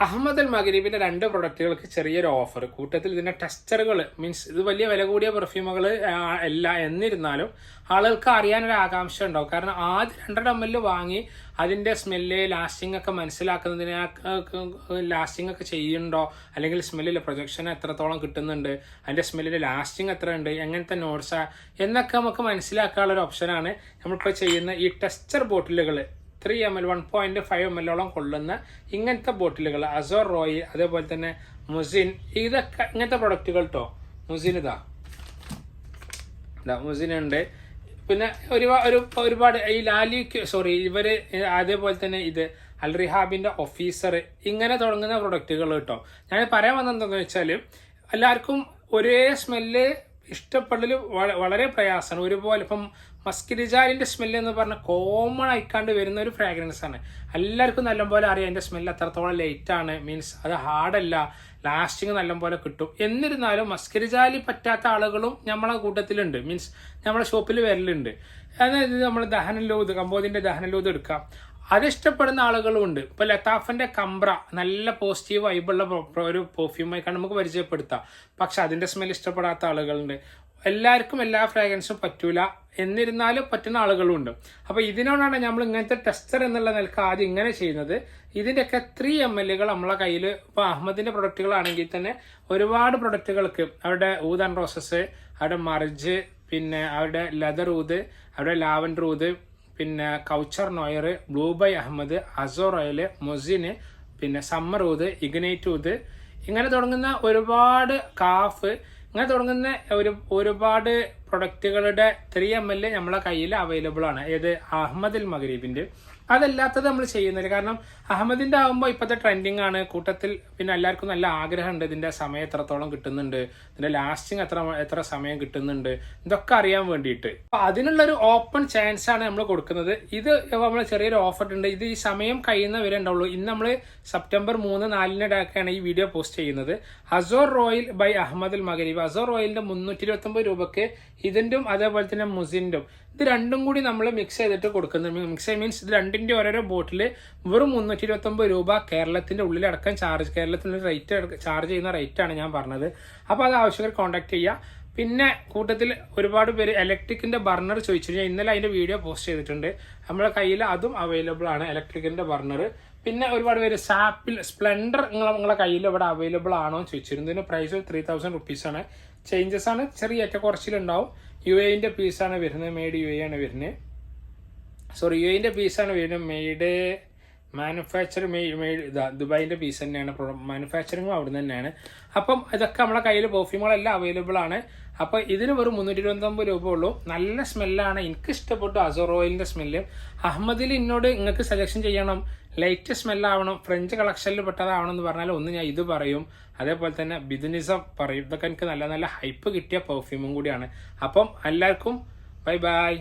അഹമ്മദ് അൽ മഗ്രിബിന്റെ 2 പ്രൊഡക്റ്റുകൾക്ക് ചെറിയൊരു ഓഫർ. കൂട്ടത്തിൽ ഇതിന്റെ ടെസ്റ്ററുകൾ മീൻസ് ഇത് വലിയ വില കൂടിയ പെർഫ്യൂമുകൾ അല്ല. എന്നിരുന്നാലും ആളുകൾക്ക് അറിയാനൊരു ആകാംക്ഷ ഉണ്ടാവും. കാരണം ആദ്യം 200 ml വാങ്ങി അതിന്റെ സ്മെല്ല് ലാസ്റ്റിംഗ് ഒക്കെ മനസ്സിലാക്കുന്നതിന് ലാസ്റ്റിംഗ് ഒക്കെ ചെയ്യുന്നുണ്ടോ, അല്ലെങ്കിൽ സ്മെല്ലിലെ പ്രൊജക്ഷൻ എത്രത്തോളം കിട്ടുന്നുണ്ട്, അതിന്റെ സ്മെല്ലിന്റെ ലാസ്റ്റിംഗ് എത്ര ഉണ്ട്, എങ്ങനത്തെ നോട്ട്സാ എന്നൊക്കെ നമുക്ക് മനസ്സിലാക്കാനുള്ള ഒരു ഓപ്ഷനാണ് നമ്മളിപ്പോൾ ചെയ്യുന്ന ഈ ടെസ്റ്റർ ബോട്ടിലുകൾ. 3 ml 1.5 ml കൊള്ളുന്ന ഇങ്ങനത്തെ ബോട്ടിലുകൾ അസോർ റോയി, അതേപോലെ തന്നെ മുസിൻ, ഇതൊക്കെ ഇങ്ങനത്തെ പ്രൊഡക്റ്റുകൾ കേട്ടോ. മുസിൻ ഇതാ മുസിൻ ഉണ്ട്. പിന്നെ ഒരുപാട് ഈ ഇവര് അതേപോലെ തന്നെ ഇത് അൽ റിഹാബിന്റെ ഓഫീസർ, ഇങ്ങനെ തുടങ്ങുന്ന പ്രൊഡക്റ്റുകൾ കേട്ടോ. ഞാൻ പറയാൻ വന്നത് എന്താണെന്ന് വെച്ചാൽ എല്ലാവർക്കും ഒരേ സ്മെല്ല് ഇഷ്ടപ്പെടൽ വളരെ പ്രയാസമാണ്. ഒരുപോലെ ഇപ്പം മസ്കിരിജാലിന്റെ സ്മെല്ല് എന്ന് പറഞ്ഞാൽ കോമൺ ആയിക്കാണ്ട് വരുന്ന ഒരു ഫ്രാഗ്രൻസ് ആണ്. എല്ലാവർക്കും നല്ലപോലെ അറിയാം അതിന്റെ സ്മെല്ല് എത്രത്തോളം ലൈറ്റ് ആണ്, മീൻസ് അത് ഹാർഡല്ല, ലാസ്റ്റിങ് നല്ലപോലെ കിട്ടും. എന്നിരുന്നാലും മസ്കിരിജാലി പറ്റാത്ത ആളുകളും നമ്മളെ കൂട്ടത്തിലുണ്ട്, മീൻസ് നമ്മളെ ഷോപ്പിൽ വരലുണ്ട്. അതായത് നമ്മൾ ദഹനലൂത്, കമ്പോതിന്റെ ദഹനലൂത് എടുക്കാം, അത് ഇഷ്ടപ്പെടുന്ന ആളുകളും ഉണ്ട്. ഇപ്പൊ ലത്താഫിന്റെ കംബ്ര നല്ല പോസിറ്റീവ് വൈബുള്ള ഒരു പെർഫ്യൂമായിക്കാണ് നമുക്ക് പരിചയപ്പെടുത്താം. പക്ഷെ അതിന്റെ സ്മെൽ ഇഷ്ടപ്പെടാത്ത ആളുകളുണ്ട്. എല്ലാവർക്കും എല്ലാ ഫ്രാഗ്രൻസും പറ്റൂല, എന്നിരുന്നാലും പറ്റുന്ന ആളുകളും ഉണ്ട്. അപ്പൊ ഇതിനോടാണ് നമ്മൾ ഇങ്ങനത്തെ ടെസ്റ്റർ എന്നുള്ള നിലക്ക് ആദ്യം ഇങ്ങനെ ചെയ്യുന്നത്. ഇതിന്റെയൊക്കെ 3 ml നമ്മളെ കയ്യിൽ ഇപ്പൊ അഹമ്മദിന്റെ പ്രൊഡക്റ്റുകളാണെങ്കിൽ തന്നെ ഒരുപാട് പ്രൊഡക്റ്റുകൾക്ക് അവരുടെ ഊദ് ആൻഡ് റോസസ്, അവരുടെ മർജ്, പിന്നെ അവരുടെ ലെതർ ഊദ്, അവരുടെ ലാവൻഡർ ഊദ്, പിന്നെ couture noir, blue by Ahmed, azure oil, മൊസിന്, പിന്നെ സമ്മർ ഊദ്, ഇഗ്നൈറ്റ് ഊദ്, ഇങ്ങനെ തുടങ്ങുന്ന ഒരുപാട് കാഫ്, ഇങ്ങനെ തുടങ്ങുന്ന ഒരുപാട് പ്രൊഡക്റ്റുകളുടെ 3 ml നമ്മളെ കയ്യിൽ അവൈലബിൾ ആണ്. ഏത് അഹമ്മദ് അൽ മഗ്രിബിന്റെ. അതല്ലാത്തത് നമ്മൾ ചെയ്യുന്നില്ല. കാരണം അഹമ്മദിന്റെ ആകുമ്പോൾ ഇപ്പോഴത്തെ ട്രെൻഡിങ് ആണ് കൂട്ടത്തിൽ. പിന്നെ എല്ലാവർക്കും നല്ല ആഗ്രഹമുണ്ട് ഇതിന്റെ സമയം എത്രത്തോളം കിട്ടുന്നുണ്ട്, ഇതിന്റെ ലാസ്റ്റിംഗ് എത്ര സമയം കിട്ടുന്നുണ്ട്, ഇതൊക്കെ അറിയാൻ വേണ്ടിയിട്ട്. അപ്പൊ അതിനുള്ളൊരു ഓപ്പൺ ചാൻസ് ആണ് നമ്മൾ കൊടുക്കുന്നത്. ഇത് നമ്മൾ ചെറിയൊരു ഓഫർ ഉണ്ട്. ഇത് ഈ സമയം കഴിയുന്നവരെ ഉണ്ടാവുള്ളൂ. ഇന്ന് നമ്മൾ സെപ്റ്റംബർ 3-4 ഈ വീഡിയോ പോസ്റ്റ് ചെയ്യുന്നത്. അസോർ റോയിൽ ബൈ അഹമ്മദ് അൽ മഗ്രിബ്. അസോർ റോയിലിന്റെ 329 രൂപക്ക് ഇതിന്റും അതേപോലെ തന്നെ മുസിന്റും, ഇത് രണ്ടും കൂടി നമ്മൾ മിക്സ് ചെയ്തിട്ട് കൊടുക്കുന്നത്. മിക്സ് മീൻസ് ഇത് രണ്ടിന്റെ ഓരോരോ ബോട്ടിൽ വെറും 329 രൂപ കേരളത്തിന്റെ ഉള്ളിലടക്കം ചാർജ്, കേരളത്തിന്റെ റേറ്റ് ചാർജ് ചെയ്യുന്ന റേറ്റ് ആണ് ഞാൻ പറഞ്ഞത്. അപ്പോൾ അത് ആവശ്യക്കാർ കോൺടാക്ട് ചെയ്യുക. പിന്നെ കൂട്ടത്തിൽ ഒരുപാട് പേര് ഇലക്ട്രിക്കിന്റെ ബർണർ ചോദിച്ചു. ഞാൻ ഇന്നലെ അതിന്റെ വീഡിയോ പോസ്റ്റ് ചെയ്തിട്ടുണ്ട്. നമ്മളെ കയ്യിൽ അതും അവൈലബിൾ ആണ്, ഇലക്ട്രിക്കിന്റെ ബർണർ. പിന്നെ ഒരുപാട് പേര് സാപ്പിൽ സ്പ്ലെൻഡർ നിങ്ങളെ കയ്യിൽ ഇവിടെ അവൈലബിൾ ആണോ എന്ന് ചോദിച്ചിരുന്നു. ഇതിന്റെ പ്രൈസ് 3000 റുപ്പീസ് ആണ്. ചേഞ്ചസ് ആണ്, ചെറിയ ഏറ്റക്കുറച്ചിലുണ്ടാവും. UAE പീസാണ് വരുന്നത്, മെയ്ഡ് UAE ആണ് വരുന്നത്. സോറി, UAE പീസാണ് വരുന്നത്. മെയ്ഡ് മാനുഫാക്ചർ ദുബായിന്റെ പീസ് തന്നെയാണ്. മാനുഫാക്ചറിങ്ങും അവിടെ തന്നെയാണ്. അപ്പം ഇതൊക്കെ നമ്മളെ കയ്യിൽ പെർഫ്യൂമുകളെല്ലാം അവൈലബിൾ ആണ്. അപ്പൊ ഇതിന് വെറും 329 രൂപ ഉള്ളൂ. നല്ല സ്മെല്ലാണ്, എനിക്ക് ഇഷ്ടപ്പെട്ടു അസോർ ഓയിലിന്റെ സ്മെല്ല്. അഹമ്മദിൽ എന്നോട് നിങ്ങൾക്ക് സജഷൻ ചെയ്യണം, ലൈറ്റ് സ്മെല്ലാവണം, ഫ്രഞ്ച് കളക്ഷനിൽ പെട്ടതാവണം എന്ന് പറഞ്ഞാൽ ഒന്ന് ഞാൻ ഇത് പറയും. അതേപോലെ തന്നെ ബിദിനിസം പറയും. ഇതൊക്കെ എനിക്ക് നല്ല നല്ല ഹൈപ്പ് കിട്ടിയ പെർഫ്യൂമും കൂടിയാണ്. അപ്പം എല്ലാവർക്കും ബൈ ബൈ.